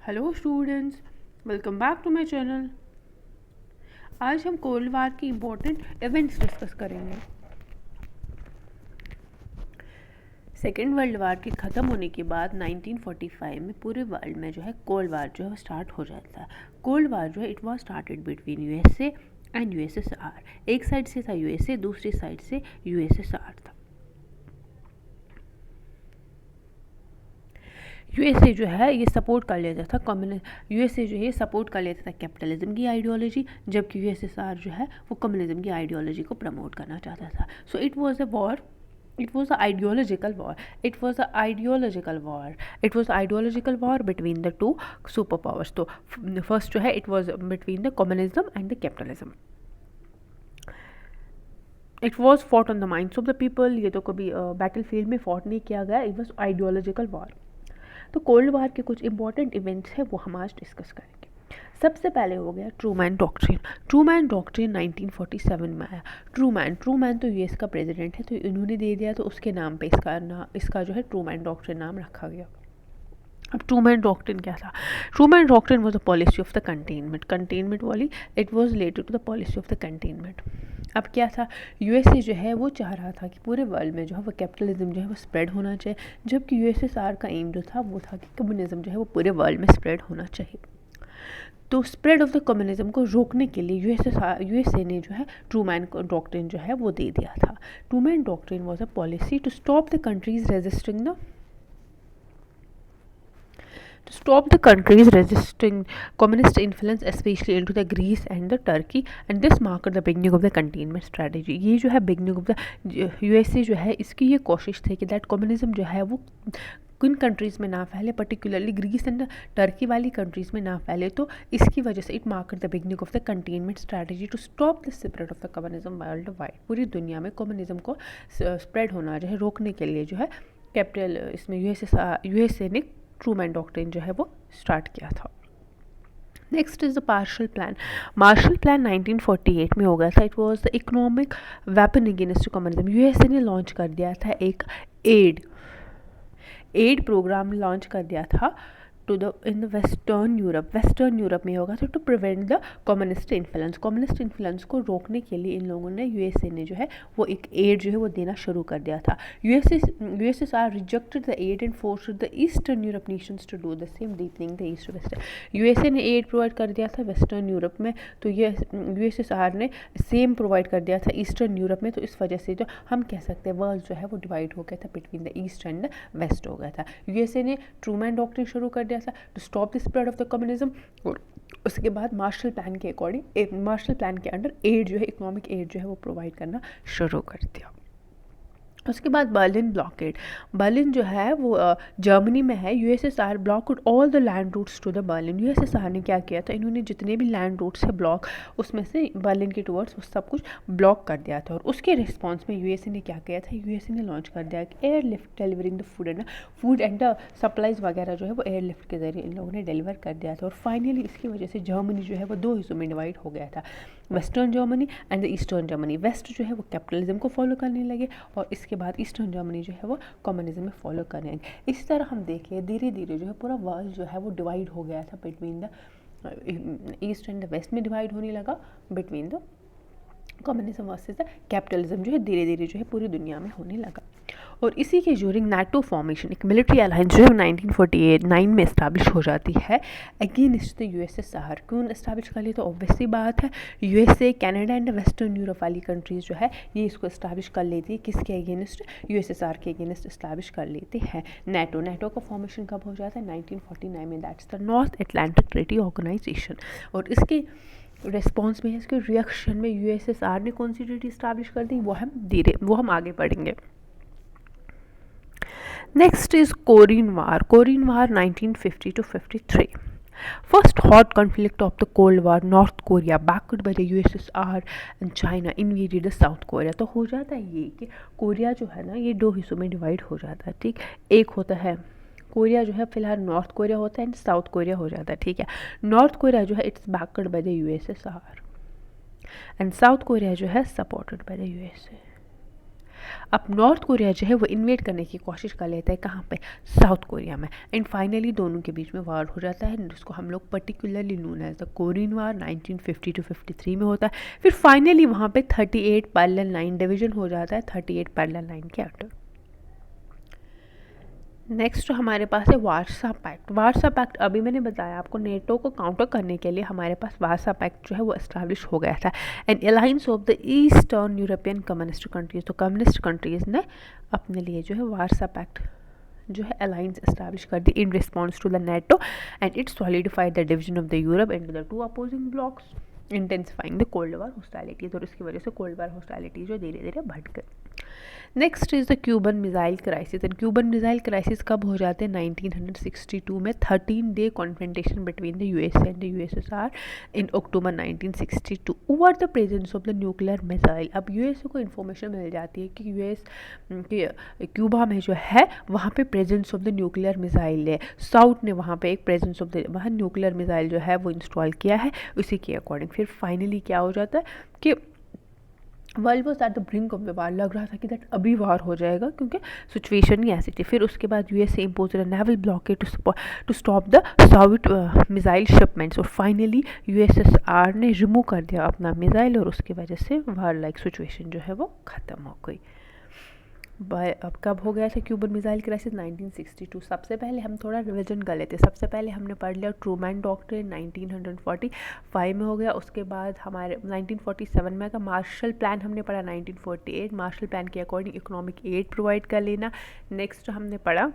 Hello students, welcome back to my channel. आज हम cold war की इम्पोर्टेंट इवेंट्स डिस्कस करेंगे। सेकेंड वर्ल्ड वार के ख़त्म होने के बाद 1945 में पूरे वर्ल्ड में जो है कोल्ड वार जो है वो स्टार्ट हो जाता है। कोल्ड वार जो है it was started between USA and USSR. एक साइड से था यूएसए, दूसरी साइड से यूएसएसआर था। यूएसए जो है ये सपोर्ट कर लेता था यूएसए जो है ये सपोर्ट कर लेता था कैपिटलिज्म की आइडियोलॉजी, जबकि यूएसएसआर जो है वो कम्युनिज्म की आइडियोलॉजी को प्रमोट करना चाहता था। So it was a war, it was an ideological war it was an ideological war it was ideological war between the two superpowers. तो फर्स्ट जो है it was between the communism and the capitalism. It was fought on the minds of the people. ये तो कभी battle field में fought नहीं किया गया. It was ideological war. तो कोल्ड वार के कुछ इंपॉर्टेंट इवेंट्स हैं वो हम आज डिस्कस करेंगे. सबसे पहले हो गया ट्रूमैन डॉक्ट्रिन. ट्रूमैन डॉक्ट्रिन 1947 में आया. ट्रूमैन तो यूएस का प्रेसिडेंट है, तो इन्होंने दे दिया, तो उसके नाम पे इसका जो है ट्रूमैन डॉक्ट्रिन नाम रखा गया. अब ट्रूमैन डॉक्ट्रिन क्या था? Truman doctrine was a policy of the containment वाली. It was related to the policy of the containment. अब क्या था, यूएसए जो है वो चाह रहा था कि पूरे वर्ल्ड में जो है वो कैपिटलिज्म जो है वो स्प्रेड होना चाहिए, जबकि यूएसएसआर का एम जो था वो था कि कम्युनिज्म जो है वो पूरे वर्ल्ड में स्प्रेड होना चाहिए. तो स्प्रेड ऑफ द कम्युनिज्म को रोकने के लिए यूएसए ने जो है ट्रूमैन डॉक्ट्रिन जो है वो दे दिया था. Truman doctrine was a policy to stop the countries resisting communist influence, especially into the Greece and the Turkey, and this marked the beginning of the containment strategy. ये जो है beginning of the यूएसए जो है इसकी ये कोशिश थी कि दैट कम्युनिज्म जो है वो किन कंट्रीज़ में ना फैले, पर्टिकुलरली ग्रीस एंड टर्की वाली कंट्रीज़ में ना फैले. तो इसकी वजह से it marked the beginning of the containment strategy to stop the spread of the communism world wide. पूरी दुनिया में कम्युनिज्म को स्प्रेड होना जो है रोकने के लिए जो है कैपिटल इसमें यूएसए ने ट्रूमैन डॉक्ट्रिन जो है वो स्टार्ट किया था. Next is the Marshall plan 1948 में हो गया था. It was the economic weapon against communism. USA ने लॉन्च कर दिया था एक एड प्रोग्राम लॉन्च कर दिया था इन द वेस्टर्न यूरोप में होगा. तो to prevent the communist influence को रोकने के लिए इन लोगों ने यूएसए ने जो है वो एक एड जो है वो देना शुरू कर दिया था. USSR rejected the aid and forced the eastern Europe nations to do the same, deepening the east west. USA ने एड प्रोवाइड कर दिया था वेस्टर्न यूरोप में, तो ये यूएसएसआर ने सेम प्रोवाइड कर दिया था ईस्टर्न यूरोप में. तो इस वजह से जो हम कह सकते हैं वर्ल्ड जो है वो डिवाइड हो गया था, between the east and the west हो गया था. यूएसए ने ट्रूमैन डॉक्ट्रिन शुरू कर दिया था to stop the spread of the communism, और उसके बाद मार्शल प्लान के अकॉर्डिंग मार्शल प्लान के अंडर एड जो है इकोनॉमिक एड जो है वो प्रोवाइड करना शुरू कर दिया. उसके बाद बर्लिन जो है वो जर्मनी में है. USSR blocked all the land routes to the Berlin. USSR ने क्या किया था, इन्होंने जितने भी लैंड रूट्स है ब्लॉक, उसमें से बर्लिन के टुवर्ड्स सब कुछ ब्लॉक कर दिया था. और उसके रिस्पॉन्स में यूएसए ने क्या किया था, यूएसए ने लॉन्च कर दिया कि airlift delivering the food and the supplies वगैरह जो है वो एयरलिफ्ट के जरिए इन लोगों ने डिलीवर कर दिया था. और फाइनली इसकी वजह से जर्मनी जो है वो दो हिस्सों में डिवाइड हो गया था, western Germany and the eastern Germany. West जो है वो कैपिटलिज्म को फॉलो करने लगे, और इसके बाद ईस्टर्न जर्मनी जो है वो कम्युनिज्म में फॉलो करने लगे. इस तरह हम देखें धीरे धीरे जो है पूरा वर्ल्ड जो है वो डिवाइड हो गया था, between the east and the west में डिवाइड होने लगा, between the communism versus the capitalism जो है धीरे धीरे जो है पूरी दुनिया में होने लगा. और इसी के ड्यूरिंग नाटो फॉर्मेशन, एक मिलिट्री अलायंस जो है 1949 में इस्टेब्लिश हो जाती है अगेंस्ट द यूएसएसआर. क्यों इस्टेब्लिश कर लिया, तो ऑब्वियसली बात है USA, Canada and western Europe वाली कंट्रीज़ जो है ये इसको इस्टेब्लिश कर लेती है. किसके अगेंस्ट? यूएसएसआर के अगेंस्ट इस्टेब्लिश कर लेते हैं. नाटो का फॉर्मेशन कब हो जाता है? 1949 में. That's the North Atlantic Treaty Organization. और इसके रिस्पॉन्स में, इसके रिएक्शन में यूएसएसआर ने कौन सी ट्रीटी इस्टेब्लिश कर दी, वो हम आगे पढ़ेंगे. Next is Korean war 1950 to 53. First hot conflict of the Cold War, North Korea backed by the USSR and China invaded the South Korea. तो हो जाता है ये कि कोरिया जो है ना ये दो हिस्सों में डिवाइड हो जाता है. ठीक, एक होता है कोरिया जो है फिलहाल नॉर्थ कोरिया होता है एंड साउथ कोरिया हो जाता है. ठीक है, नॉर्थ कोरिया जो है it's backed by the USSR and south Korea जो है सपोर्टेड बाय द यूएसए. अब नॉर्थ कोरिया जो है वो इन्वेड करने की कोशिश कर लेता है, कहाँ पे, साउथ कोरिया में, एंड फाइनली दोनों के बीच में वार हो जाता है, जिसको हम लोग particularly known as the Korean war 1950 to 53 में होता है। फिर फाइनली वहाँ पे 38 पैरेलल लाइन डिवीजन हो जाता है 38 पैरेलल लाइन के अंडर। नेक्स्ट जो हमारे पास है वार्सा पैक्ट। वार्सा पैक्ट अभी मैंने बताया आपको, नेटो को काउंटर करने के लिए हमारे पास वार्सा पैक्ट जो है वो एस्टैब्लिश हो गया था, and alliance of the eastern European communist countries. तो कम्युनिस्ट कंट्रीज ने अपने लिए जो है वार्सा पैक्ट जो है अलायंस एस्टैब्लिश कर दी in response to the NATO, and it solidified the division of the Europe into the two opposing blocs, intensifying the cold war hostilities. और इसकी वजह से कोल्ड वार हॉस्टाइलिटीज जो धीरे धीरे बढ़ गई। Next is the Cuban missile crisis. And Cuban missile crisis कब हो जाते हैं, 1962 में 13 day confrontation between the USA and the USSR in October 1962 over the presence of the nuclear missile. अब यूएसए को इन्फॉर्मेशन मिल जाती है कि क्यूबा में जो है वहाँ पे presence of the nuclear missile है, साउथ ने वहाँ पे एक प्रेजेंस ऑफ द वहाँ न्यूक्लियर मिसाइल जो है वो इंस्टॉल किया है, उसी के अकॉर्डिंग फिर फाइनली क्या हो जाता है कि world was at the brink of the war. लग रहा था कि दैट अभी वार हो जाएगा, क्योंकि सिचुएशन ही ऐसी थी। फिर उसके बाद USA impose a naval blockade to stop the south missile shipments, और फाइनली यूएसएसआर ने रिमूव कर दिया अपना मिसाइल, और उसकी वजह से वार लाइक सिचुएशन जो है वो ख़त्म हो गई। अब कब हो गया था क्यूबन मिसाइल क्राइसिस, 1962। सबसे पहले हम थोड़ा रिविजन कर लेते हैं। सबसे पहले हमने पढ़ लिया ट्रूमैन डॉक्ट्रिन 1945 में हो गया। उसके बाद हमारे 1947 में का मार्शल प्लान हमने पढ़ा, 1948 मार्शल प्लान के अकॉर्डिंग इकोनॉमिक एड प्रोवाइड कर लेना। नेक्स्ट हमने पढ़ा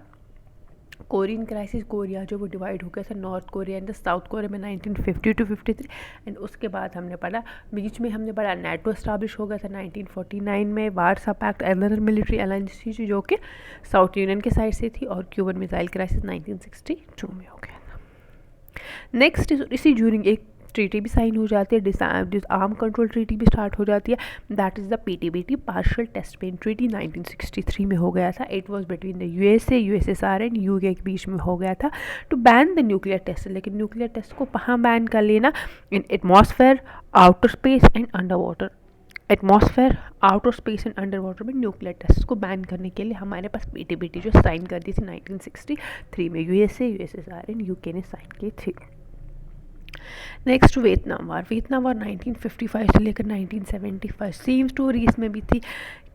कोरियन क्राइसिस, कोरिया जो वो डिवाइड हो गया था north Korea and the south Korea में 1950 to 53। एंड उसके बाद हमने पढ़ा बीच में हमने पढ़ा नेटो एस्टैब्लिश हो गया था 1949 में, Warsaw pact another military alliance थी जो कि साउथ यूनियन के साइड से थी, और क्यूबन मिसाइल क्राइसिस 1962 में हो गया था। नेक्स्ट इसी ड्यूरिंग एक ट्रीटी भी साइन हो जाती है, आर्म कंट्रोल ट्रीटी भी स्टार्ट हो जाती है, that is the PTBT partial test ban treaty 1963 में हो गया था। It was between the USA, USSR and UK के बीच में हो गया था to ban the nuclear test. लेकिन न्यूक्लियर टेस्ट को कहाँ बैन कर लेना, in atmosphere, outer space and under water. Atmosphere, outer space and under water में न्यूक्लियर टेस्ट को बैन करने के लिए हमारे पास पीटीबीटी जो साइन कर दी थी 1963 में, यूएसए, यूएसएसआर एंड यूके ने साइन की थी। नेक्स्ट वियतनाम वार। वियतनाम वार 1955 से लेकर 1975, सेम स्टोरी इसमें भी थी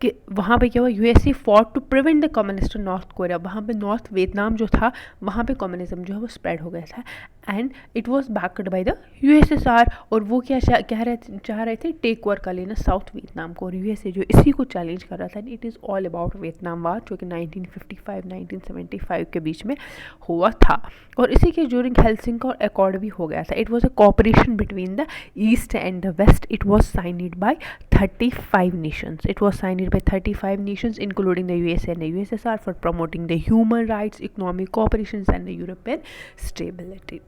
कि वहाँ पे क्या हुआ, USA fought to prevent the communist North Korea. वहाँ पे नॉर्थ वियतनाम जो था वहाँ पे कम्युनिज्म जो है वो स्प्रेड हो गया था, and it was backed by the USSR. और वो क्या चाह रहे थे, टेक ओवर कर लेना साउथ वियतनाम को, और यूएसए जो इसी को चैलेंज कर रहा था। It is all about Vietnam वार जो कि 1955-1975 के बीच में हुआ था, और इसी के ड्यूरिंग हेलसिंकी अकॉर्ड भी हो गया था। It was a cooperation between the east and the west. It was signed by 35 nations. It was signed by 35 nations including the USA and the USSR for promoting the human rights, economic cooperations and the European stability.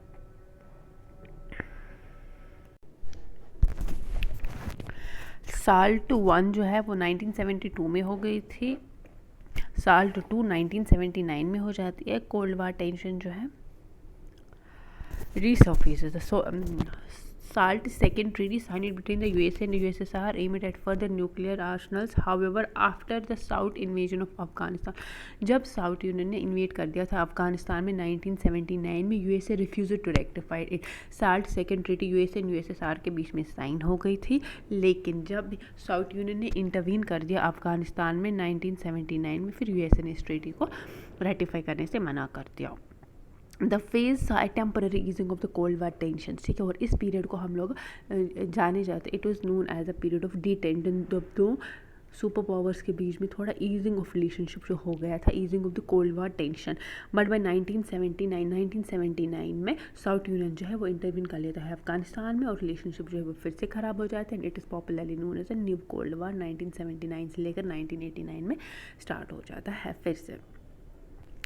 SALT 1 जो है वो 1972 में हो गई थी, SALT 2 1979 में हो जाती है। कोल्ड वार टेंशन जो है resurfaces. So SALT second treaty signed between the USA and the USSR aimed at further nuclear arsenals. However, after the South invasion of Afghanistan, जब साउथ यूनियन ने इन्वेट कर दिया था अफगानिस्तान में 1979 में, USA refuse to rectify it. SALT second treaty USA and USSR के बीच में साइन हो गई थी, लेकिन जब साउथ यूनियन ने इंटरवीन कर दिया अफगानिस्तान में 1979 में, फिर यूएसए ने इस ट्रीटी को रेटिफाई करने से मना कर दिया। The phase temporary easing of the cold war tension, ठीक है, और इस पीरियड को हम लोग जाने जाते, it was known as a period of detention. दो सुपर पावर्स के बीच में थोड़ा ईजिंग ऑफ रिलेशनशिप जो हो गया था, easing of the cold war tension. But by 1979 में साउथ यूनियन जो है वो इंटरवीन कर लेता है अफगानिस्तान में, और रिलेशनशिप जो है वो फिर से ख़राब हो जाता है, and it is popularly known as a new cold war. 1979 से लेकर 1989 में स्टार्ट हो जाता है फिर से।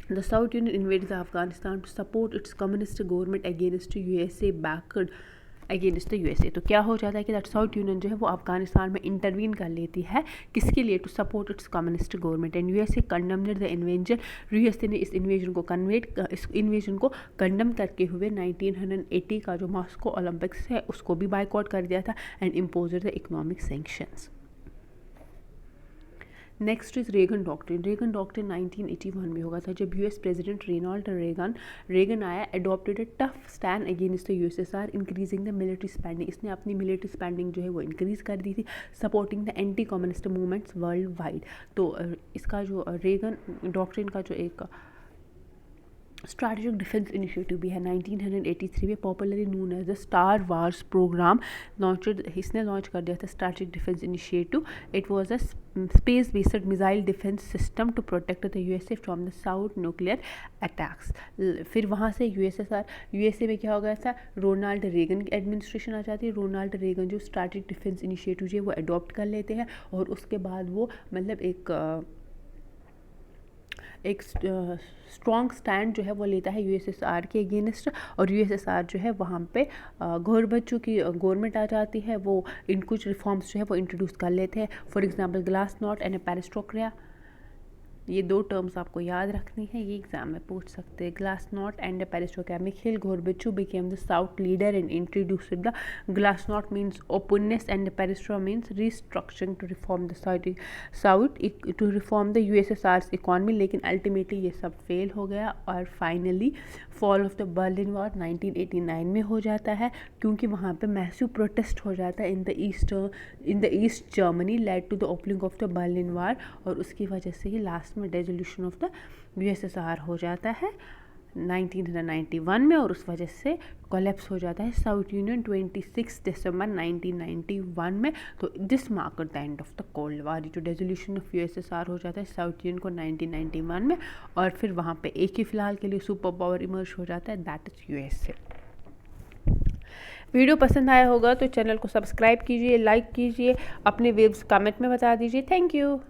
The South Union invades Afghanistan to support its communist government against USA backed against the USA। तो क्या हो जाता है कि साउथ यूनियन जो है वो अफगानिस्तान में इंटरवीन कर लेती है, किसके लिए, to support its communist government, and USA condemned the invasion. USA ने इस इन्वेजन को कंडम करके हुए 1980 का जो मॉस्को ओलंपिक्स है उसको भी बायकॉट कर दिया था, and impose the economic sanctions. Next is Reagan doctrine. Reagan doctrine 1981 में होगा था जब यूएस प्रेसिडेंट रोनाल्ड रेगन आया, adopted a tough stand against the USSR, increasing the military spending. इसने अपनी मिलिट्री स्पेंडिंग जो है वो इंक्रीज़ कर दी थी, supporting the anti communist movements world wide. तो इसका जो रेगन डॉक्ट्रिन का जो एक स्ट्रैटेजिक डिफेंस इनिशिएटिव भी है 1983 में, popularly known as the Star Wars programme इसने लॉन्च कर दिया था strategic defence initiative. It was a space based missile defence system to protect the USA from the south nuclear attacks. फिर वहाँ से यूएसए में क्या हो गया था, रोनाल्ड रेगन की एडमिनिस्ट्रेशन आ जाती है। रोनाल्ड रेगन जो स्ट्रैटेजिक डिफेंस इनिशिएटिव जो है वो अडॉप्ट कर लेते हैं और उसके बाद वो मतलब एक स्ट्रॉन्ग स्टैंड जो है वो लेता है यूएसएसआर के अगेंस्ट, और यूएसएसआर जो है वहाँ पे गोरबच्चू की गवर्नमेंट आ जाती है, वो इन कुछ रिफॉर्म्स जो है वो इंट्रोड्यूस कर लेते हैं। फॉर एग्जांपल ग्लासनॉस्ट एंड पेरिस्टोक्रेट, ये दो टर्म्स आपको याद रखनी है, ये एग्जाम में पूछ सकते हैं। Glasnost and perestroika. Mikhail Gorbachev became the south leader and introduced the glasnost means openness and perestroika means restructuring to reform the south to reform the USSR economy. लेकिन अल्टीमेटली ये सब फेल हो गया और finally fall of the Berlin wall 1989 में हो जाता है, क्योंकि वहाँ पे मैसिव प्रोटेस्ट हो जाता है in the East Germany led to the opening of the Berlin wall, और उसकी वजह से ही लास्ट में डिसोल्यूशन ऑफ द यूएसएसआर हो जाता है 1991 में, और उस वजह से कोलैप्स हो जाता है साउथ यूनियन 26 दिसंबर 1991 में। तो this mark the end of the cold वार। जो डिसोल्यूशन ऑफ यूएसएसआर हो जाता है साउथ यूनियन को 1991 में, और फिर वहाँ पे एक ही फिलहाल के लिए सुपर पावर इमर्ज हो जाता है, दैट इज यूएसए। वीडियो पसंद आया होगा तो चैनल को सब्सक्राइब कीजिए, लाइक कीजिए, अपने वेव्स कमेंट में बता दीजिए। Thank you.